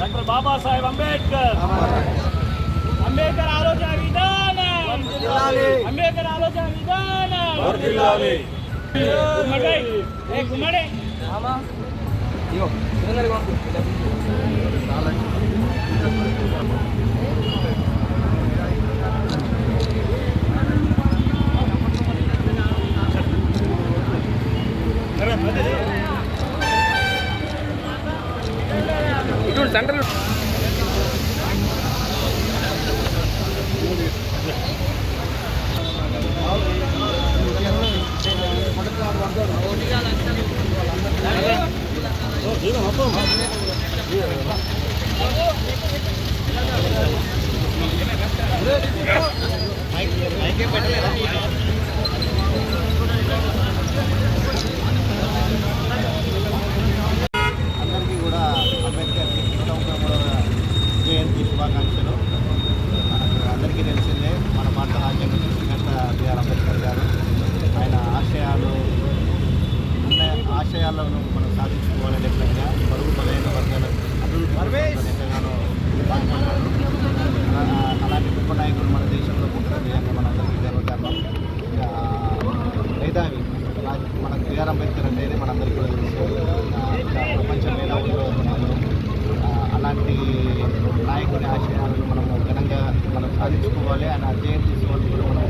Doctor Babasaheb Ambedkar. Ambedkar ఆలోచన విధానం, అంబేద్కర్ ఆలోచన విధానం. గుమ్మడి ఇటు సెంటర్ అందరికీ కూడా అంబేద్కర్ 193వ జయంతి శుభాకాంక్షలు. మనకు అందరికీ తెలిసిందే, మన భారత రాజ్యాంగ సృష్టికర్త బిఆర్ అంబేద్కర్ గారు. ఆయన ఆశయాలను మనం సాధించుకోవాలనే విధంగా బడుగు బలైన వర్గాల అభివృద్ధి ఎంతగానో పాల్గొన్నారు. అలాంటి గొప్ప నాయకులు మన దేశంలో పుట్టడం నిజంగా మనందరికీ గర్వకారణం. మేధావి మనకు బిఆర్ అంబేద్కర్ అంటేనే మనందరికీ కూడా తెలుసు, ప్రపంచం ఎలా ఉందో మనకు. అలాంటి నాయకుడి ఆశయాలను మనము ఘనంగా మనం సాధించుకోవాలి. ఆయన జయంతి ఉత్సవాలు కూడా మనం